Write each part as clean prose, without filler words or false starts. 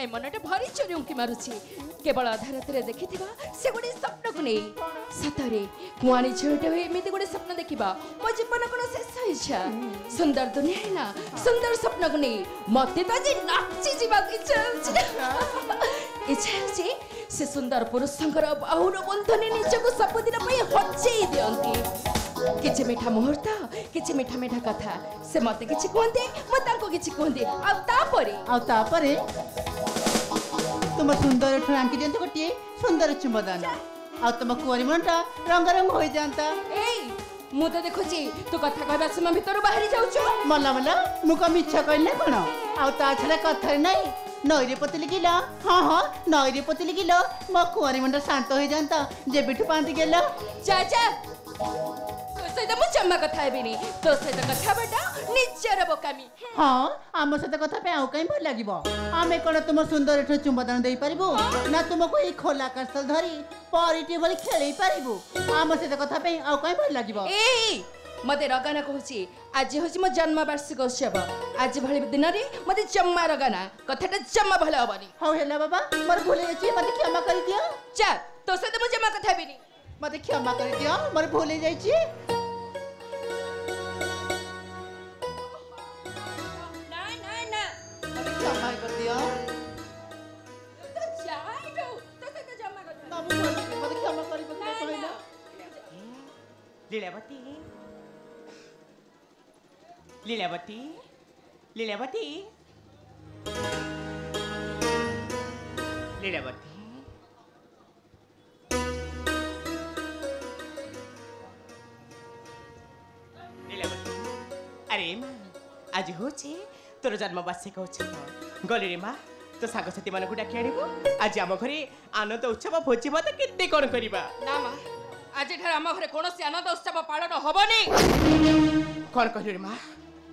कहीं मनटा भारी चोरी मारुछि केवल अधा रात देखि से गोटे स्वप्न को नहीं सतरे कुआनी झीलटे हुए एमती गोटे स्वप्न देखा मो जीवन कौन शेष इच्छा सुंदर दुनिया है ना सुंदर स्वप्न को नहीं मत तो आज नाची जावाक इच्छा इच्छा से सुंदर पुरुषंकर बाहुर बंधन निजक सबुदिन हजे दियंती किछि मीठा मुहूर्त किछि मीठा मीठा कथा से मते किछि कहते मत तांको किछि कहते आ तापरे तुम सुंदर आंकी दियंत गोटे सुंदर चुंबदान आ तुम कुआरी मनटा रंग रंग हो जाता ए मु तो देखुची तू कथा कहबा समय भीतर बाहरी जाउछु मल्ला मल्ला मु को मिच्छा कहले कोन आ ता छडा कथा नहीं नईरे पतली किलो हाँ हाँ नईरे पतली किलो मो कुआरी मनटा शांत हो जाता जे बिठु पांती गेला जा जा सहित मु जम्मा कथा हेबिनी तो सहित कथा बेटा निजर बोकामी हाँ आम सहित कथा पे आउ कहीं भल लागिबो आमे कोन तुम सुंदर चुंबदान देई परिबो ना तुमको ई खोला कासल धरी परिटी भली खेलई परिबो आम सहित कथा पे आउ कहीं भल लागिबो ए मते रगाना कहूची आज होची मो जन्म वार्षिक उत्सव आज भली दिन रे मते जम्मा रगाना कथाटा जम्मा भल हबनी हाउ हेला बाबा मोर भूल जाई मते क्षमा कर दियो जा तो सहित मु जम्मा कथा हेबिनी मते क्षमा कर दियो मोर भूल जाई क्षमा कर दियो तो जाई दो तो से तो जम्मा कर ना मत क्षमा करी कहला लीलावती लीलावती लीलावती लीलावती लीलावती अरे मां आज होचे तोर जन्मवार्षिक उत्सव गली रे माँ तो सागसाथी मानक डाकी आनिबो आज आम घरे आनंद उत्सव भोजी भात केते कोन करिबा ना मां आज ठार आम घरे कोनोसी आनंद उत्सव पालन हबनी कोन कहलु रे माँ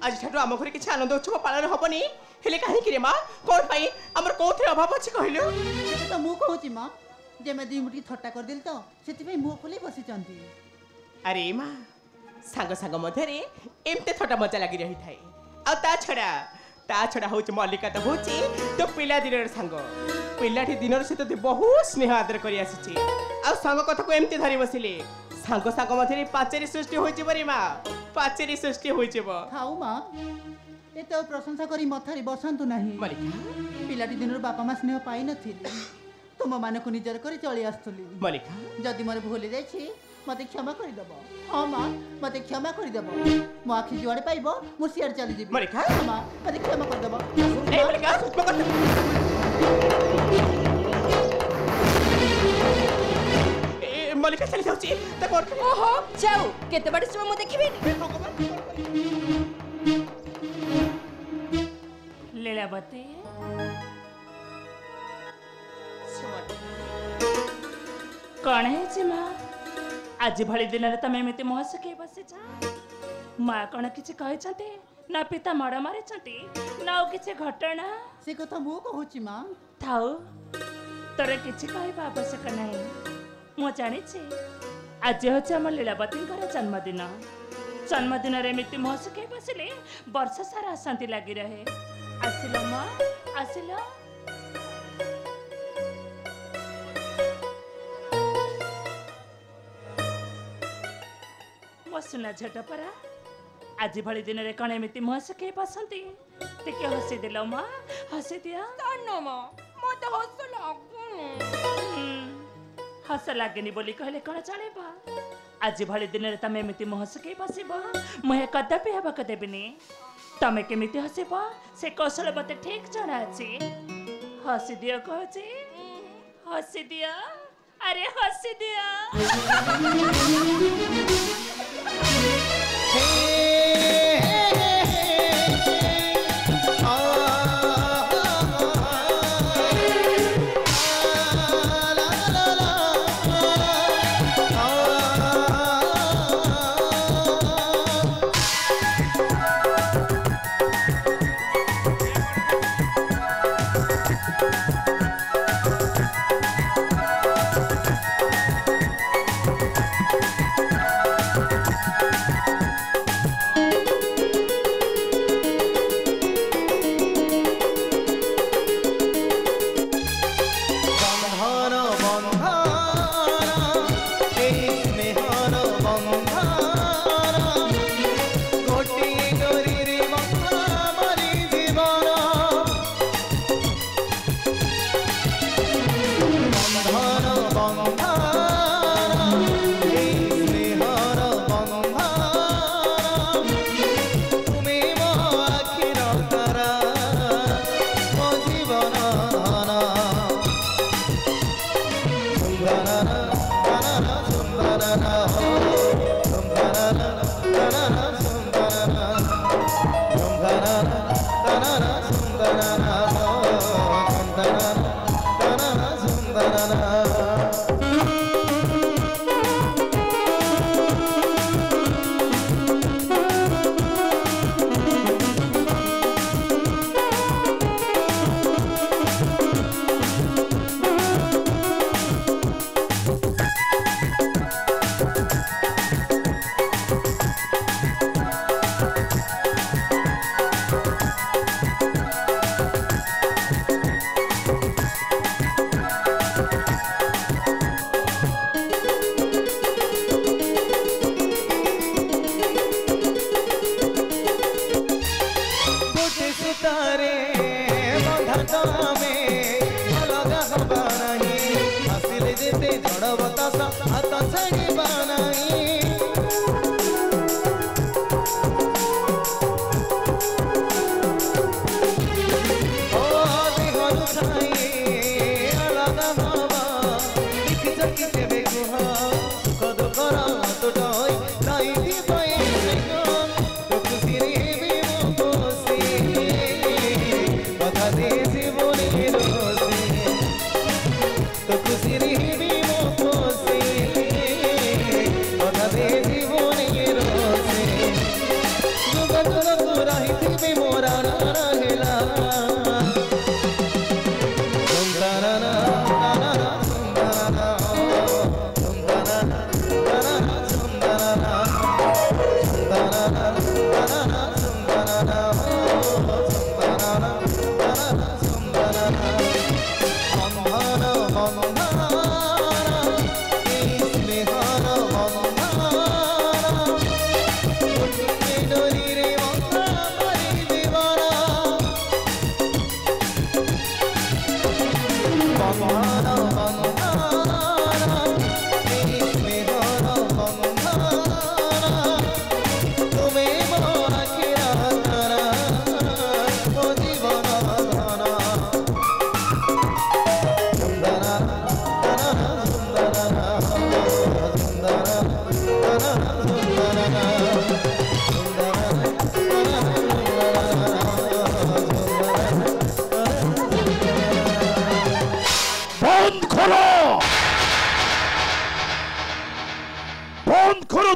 आज ठार आम घरे किछ आनंद उत्सव पालन हबनी हेले काहे कि रे माँ कोन पई हमर कोथे अभाव अछि कहलु तो मु कहूची माँ जे मैं दी मुठी थट्टा कर दिल तो सेति पे मुंह फुले बसी चंती अरे माँ सांग सांग मध्यरे एमते थट्टा मजा लागि रही थाए आ ता छड़ा होची मल्लिका तो होची तो पिला दिनर सांग पिलाठी दिनर से तो बहुत स्नेह आदर करी आसीची आ सांग कथा को एमते धरी बसिले सांग सांग मध्यरे पाचेरी सृष्टि होईची बरी माँ पाचेरी सृष्टि होईची ब थाउ माँ ए तो प्रशंसा करी मथारी बसंतु नहीं मल्लिका पिलाटी दिनर बापा माँ स्नेह पाई नथिले तुम मान को निजर करी चली आस्तुली मल्लिका जदि मोर भूल जाइछि मते क्षमा करि दबो हां मां मते क्षमा करि दबो मो आखि जुआड़े पाइबो मु सियार चली जेबी मल्लिका मां मते क्षमा करि दबो ए मल्लिका ए मल्लिका चली जाउची त कोन ओहो जाऊ केते बडे समय मु देखिबे लीलावती कौन है माँ आज भली दिन में तुम एमती मुह सुखे बसी माँ कौन किसी कहते ना पिता मड़ मारी ना किसी घटना से कथा मु कहूची माँ थाउ तोर किसी कहवा आवश्यक नहीं मु जानी आज हूँ आम लीलावती जन्मदिन जन्मदिन एमती मुह सुखे बसिले वर्ष सारा शांति लगी रहे आसिल माँ आसिल सुना झट परा आज भली दिन रे कण एमती मुह सुखे बसंती टिके हसी दिल माँ हसी दिया मां मत हस लागुनी हस लागेनी बोली कहले कण चलेबा आज भली दिन रे तमे एमती मुह सुखे बसिबा मुहे कदापि हेबाक देबिनी तमे केमिति हसिबा से कौशल मते ठीक जଣା अछि हसी दिया कहछि हसी दिया अरे हसी दिया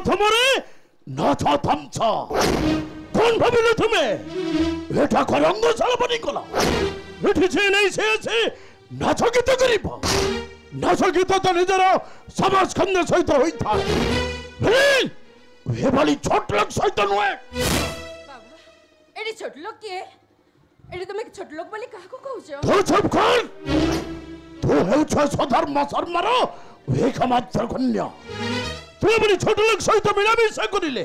তোমারে নাচা থামছা কোন ভাবিলে তুমি এটা রঙ্গশালা বনি কলা এটি যে নেই সে আছে নাচ গীত করিব নাচ গীত তো নিজের সমাজ খন্দ সহিত হইଥାଏ এভাবে ছোট লোক সহিত নয় বাবা এটি ছোট লোক কে এটি তুমি ছোট লোক বলি কাহাকু কହୁଛ তো চুপ কর তু হেউছ সধর্ম শর্মার একমাত্র কন্যা তুই বলি ছোট লোক সহিত মিলামিশা করিলে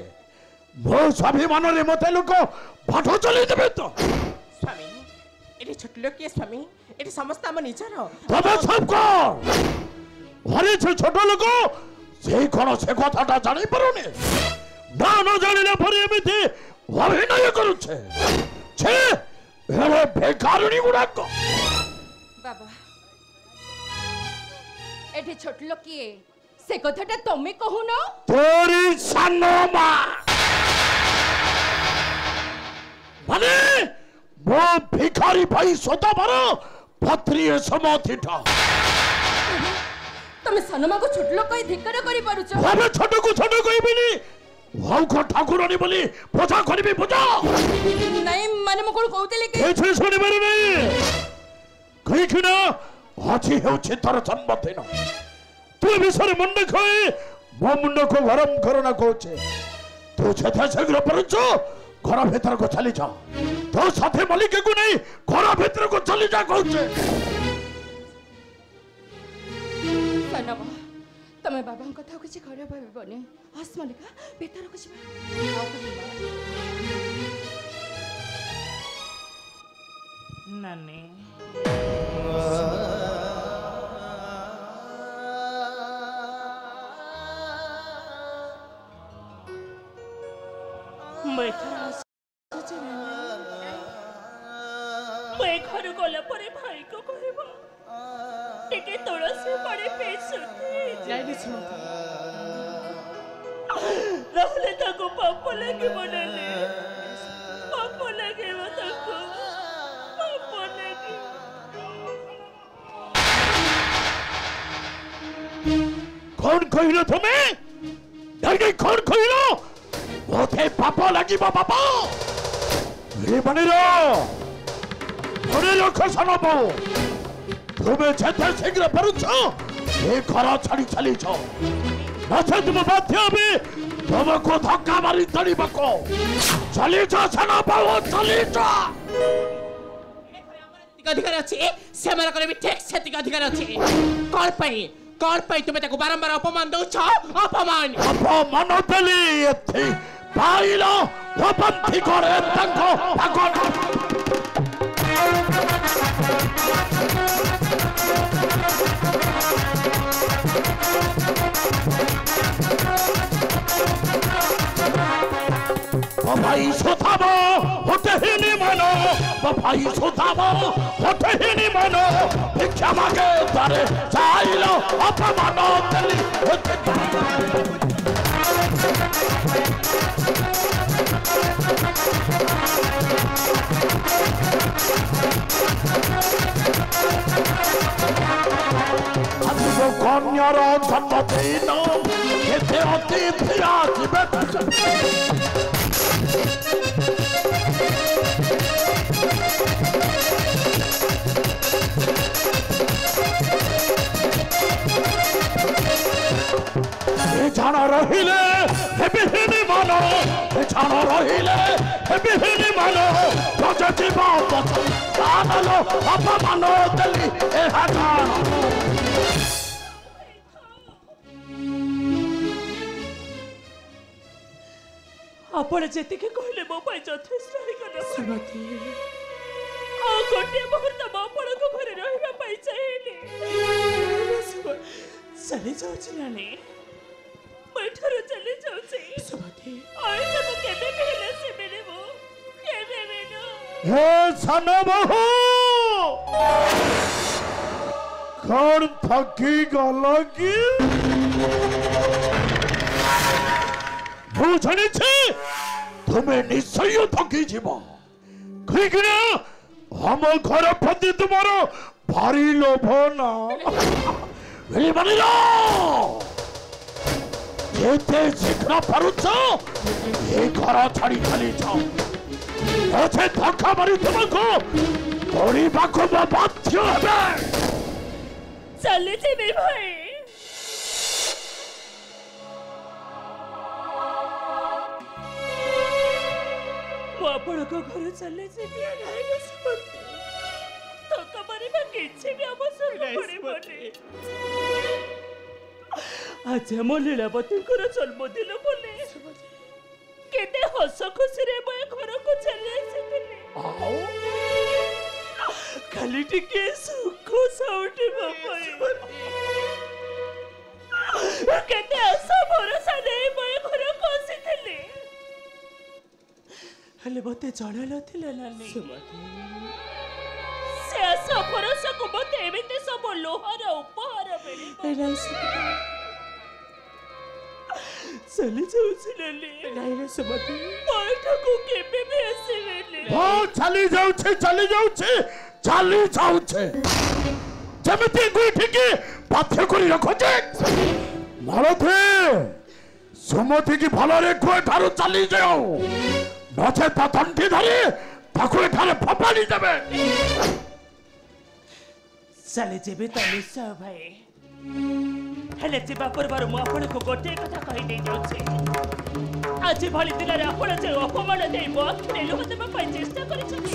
মো স্বাভিমাନରେ মতে লোক পাঠ চলাই দেবে তো স্বামী এটি ছোট লোক কিଏ স্বামী এটি সমস্ত আমার নিজর তবে সব কর ঘরে যে ছোট লোক সেই কোন সে কথাটা জানি পারুনি না না জানিলে পরে এমিতি অভিনয় করুছে ছে এরে বেকারুনি গুড়াক বাবা এটি ছোট লোক কে সে কথাটা তুমি কহুন তোরি সানমা মানে মো ভিখারি ভাই সদাবার পত্রিয়ে সমথিটা তুমি সানমা কো ছোট লোক কই ধিক্কার করি পারুছ আমি ছোট কইবিনি ভাউক ঠাকুরানি বলি পূজা করিবি পূজা নাই মানে মো কোন কৌতলে কে কিছু শুনিবার নাই কইখিনা আছি হেউছে তোর জন্মদিন তুই বিଷୟରେ ମୁଣ୍ଡ ଖାଇ ମୋ ମୁଣ୍ଡକୁ ଗରମ କରନା କହୁଛେ ତୁ ଯେତେ ଶୀଘ୍ର ପାରୁଛ ଘର ଭିତରକୁ ଚାଲିଯା ତୋ ସାଥୀ ମାଲିକକୁ ନେଇ ଘର ଭିତରକୁ ଚାଲିଯା କହୁଛେ ସାନମା ତମେ ବାବାଙ୍କ କଥା କିଛି ଖରାପ ଭାବିବନି ହସ୍ ମାଲିକା ଭିତରକୁ ଯିବା ନାନୀ घर गला परे भाई को कहबा टिके तुलसी पड़े पेसुती रहले ताको पाप लगे बनले पाप लगे ताको पाप लगे कौन कहिलो तुम्हें डाइडी कौन कहिलो ओथे पाप लागिबा बाबा रे बनेरो अरे लोक सनबो तुम्हें जेते शीघ्र परुछ ए घर छाड़ी चली जाओ नचे तुम बाध्य भी तुमको धक्का मारी तड़ीबको चली जा सनबो चली जा अधिकार अछि से हमरा करे भी ठीक सेतिक अधिकार अछि कौन पाई तुम्हें ताको बारंबार अपमान दउछ अपमान देली एथि पाइलो वपंथी करे तंको भगवान भाई सुधाबो होते ही नहीं मानो भाई सुधाबो होते ही नहीं मानो भिक्षा मांगे तारे चाइलो अपमानो तेली वो कन्यार जन्मदिन केते अतिथि आजिबे जान रहिले हेबिहिनी मानो जान रहिले हेबिहिनी मानो रोजे जीवा जानो अपमानो देली एहा जान आपण जेतिके कहले मो पाई यथेष्ट सुमति आ गोटे मुहूर्त मो आपण को घरे रहिबा पाई चाहिए चली जाऊची नानी बैठरो चली जाऊची सुमति और जब केबे पहले से मेरे वो केबे मेनो हे सानो बहु कौन थकी गला की ମୁଁ ଜାଣିଛି ତୁମେ ନିଶ୍ଚୟ ଥକି ଯିବ କାହିଁକି ନା ଆମ ଘର ପ୍ରତି ତୁମର ଭାରି ଲୋଭ ନା ଯେତେ ଶୀଘ୍ର ପାରୁଛ ଏ ଘର ଛାଡ଼ି ଚାଲି ଯାଅ ପଛେ ଧକ୍କା ମାରି ତୁମକୁ ପଡ଼ିବାକୁ ମୁଁ ବାଧ୍ୟ ହେବେ चली जीवी भाई ଆପଣ ଙ୍କ ଘର ଚାଲେ ଯିବି ଧକ୍କା ମାରିବା କିଛି ବି ଆବଶ୍ୟକ ପଡ଼ିବନି ଆଜି ଆମ ଲୀଳାବତୀଙ୍କର ଜନ୍ମଦିନ ବୋଲି କେତେ ହସ ଖୁସିରେ ମୁଁ ଏ ଘରକୁ ଚାଲି ଆସିଥିଲି ଖାଲି ଟିକେ ସୁଖ ସାଉଟିବା ପାଇଁ କେତେ ଆଶା ଭରସା ନେଇ ମୁଁ ଏ ଘରକୁ ଆସିଥିଲି ହେଲେ ମୋତେ ଜଣା ନଥିଲା ନାନୀ ସେ ଆଶା ଭରସାକୁ ମୋତେ ଏମିତି ସବୁ ଲୋହାର ଉପହାର ମିଳିବ ଚାଲି ଯାଉଛି ନାନୀ ସୁମତି ମୋ ଏଠାକୁ କେବେ ବି ଆସିବେନି ଚାଲି ଯାଉଛି ଯେମିତି ଗୁଇଠିକି ବାଧ୍ୟ କରି ରଖୁଛି ମାଳତୀ ସୁମତି କି ଭଲରେ କୁଏ ଠାରୁ ଚାଲି ଯାଉ ନଚେ ତା ତଣ୍ଟି ଧରି ତାକୁ ଏଠାରେ ଫୋପାଡ଼ି ଦେବେ ଚାଲି ଯିବି ତ ନିଶ୍ଚୟ ଭାଇ ହେଲେ ଯିବା ପୂର୍ବରୁ ମୁଁ ଆପଣଙ୍କୁ ଗୋଟିଏ କଥା କହିଦେଇ ଯାଉଛି ଆଜି ଭଳି ଦିନରେ ଆପଣ ଯେ ଅପମାନ ଦେଇ ମୋ ଆଖିରେ ଲୁହ ଦେବା ପାଇଁ ଚେଷ୍ଟା କରିଛନ୍ତି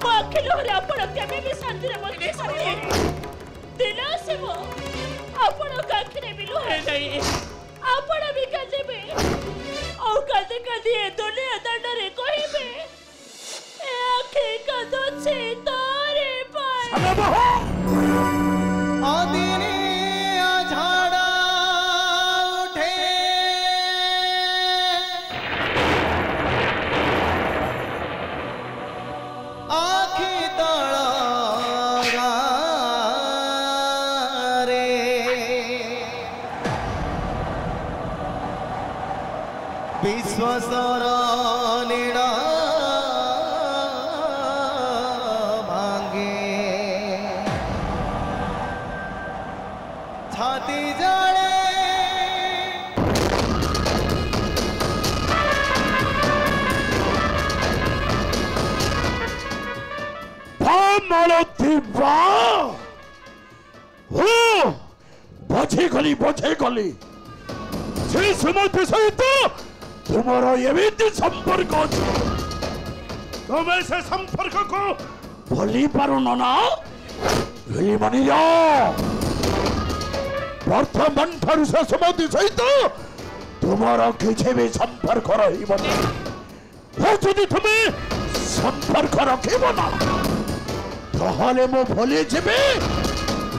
ମୋ ଆଖି ଲୁହରେ ଆପଣ କେବେ ବି ଶାନ୍ତିରେ ବଞ୍ଚି ପାରିବେନି ଦିନ ଆସିବ ଆପଣଙ୍କ ଆଖିରେ ବି ଲୁହ ଆପଣ ବି କାନ୍ଦିବେ ଆଉ କାନ୍ଦି କାନ୍ଦି ଏ ଦୁନିଆ ଦାଣ୍ଡରେ କହିବେ ଏ ଆଖି କାନ୍ଦୁଛି ତୋରି ପାଇଁ विश्वसर नीड़ भांगे छाती जले ବଛେ ଗଲି ସେ ସୁମତି ସହିତ ତୁମର ଏମିତି ସମ୍ପର୍କ ଅଛି ତୁମେ ସେ ସମ୍ପର୍କକୁ ଭୁଲି ପାରୁନ ନା ବର୍ତ୍ତମାନ ଠାରୁ ସେ ସୁମତି ସହିତ ତୁମର କିଛି ବି ସମ୍ପର୍କ ରହିବନି ଯଦି ତୁମେ ସମ୍ପର୍କ ରଖିବ ନା ତାହେଲେ ମୁଁ ଭୁଲି ଯିବି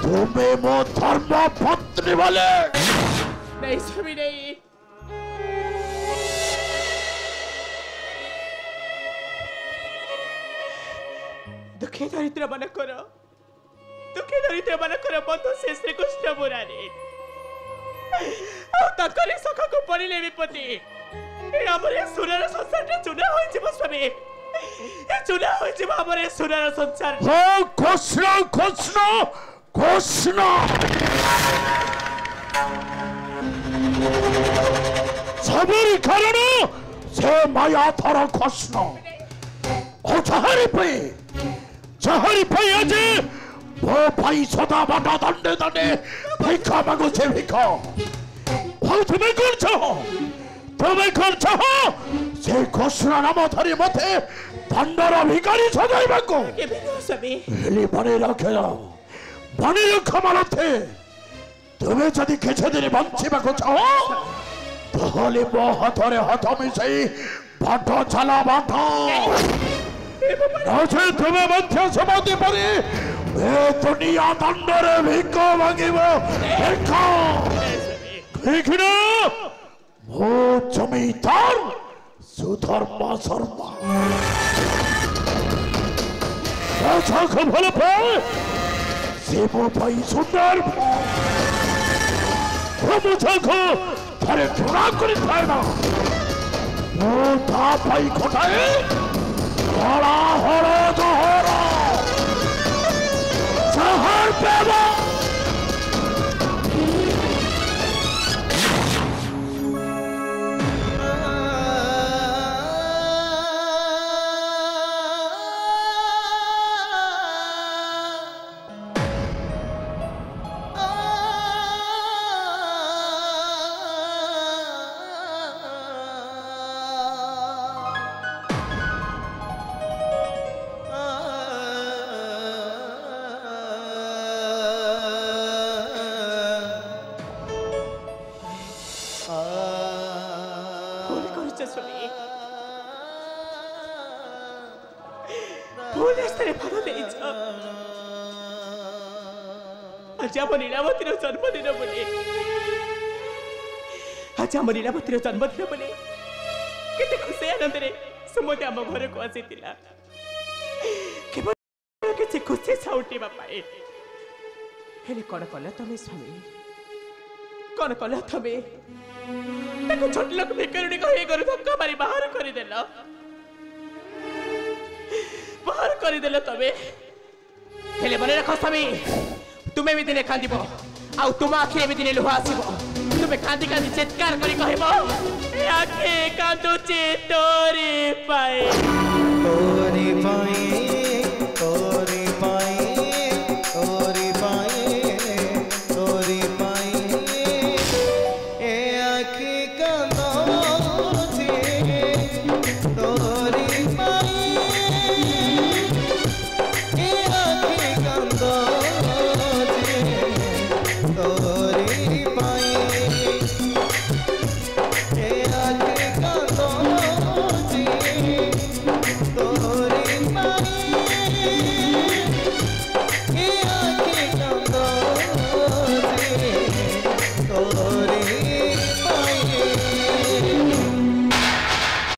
ତୁମେ ମୋ ଧର୍ମ ପତ୍ନୀ ବୋଲେ नहीं स्वामी नहीं दुखे दरिद्र मन करो दुखे दरिद्र मन करो बंधु से श्री कृष्ण मुरारी तकरी सख को पड़िले विपत्ति हमरे सुरर संसार चुना होई जीव स्वामी ए चुना होई जीव हमरे सुरर संसार हो कृष्ण कृष्ण कृष्ण सबरी कारण से माया थर कृष्ण और जहरी पे आज वो भाई सदा बाटा दंडे दंडे भिक्षा मांगो से भिक्षा भाई तुम्हें कौन चाहो से कृष्ण नाम धरी मते दंडर भिखारी सजाई बाको के बिनो सभी हेली बने रखे मालते तुम्हें जदि किसी दिन बंचिबाको चाहो ताहले मो हाथरे हाथ मिसाई बांध चला बांध नचे तुम्हें मध्य समाधि परी ए दुनिया दंडरे भिक मांगिबो देख देखिना मो जमीदार सुधर्मा शर्मा राजा को भले पाए से मो भाई सुंदर मुझे को थारे घृणा करी थाएना मो ता भाई खोटाए हरा हरा जहरा जहर पेवा आज आम लीलावतीर जन्मदिन बोले आज आम लीलावतीर जन्मदिन बोले केते खुशी आनंद रे समोते आम घर को आसी तिला केवल किछि खुशी साउटी बापाए हेले कोन कले तमे स्वामी कोन कले तमे ताको छोट लोक बेकरडी को हे घर धक्का मारी बाहर करि देला तमे हेले बने रखो स्वामी तुम्हें भी दिने कांदिबो आउ तुम आखिरे भी दिने लुह आसीबो तुम्हें कांदी कांदी चित्कार करी कहबो ए आखे कांदुचे तोरे पाए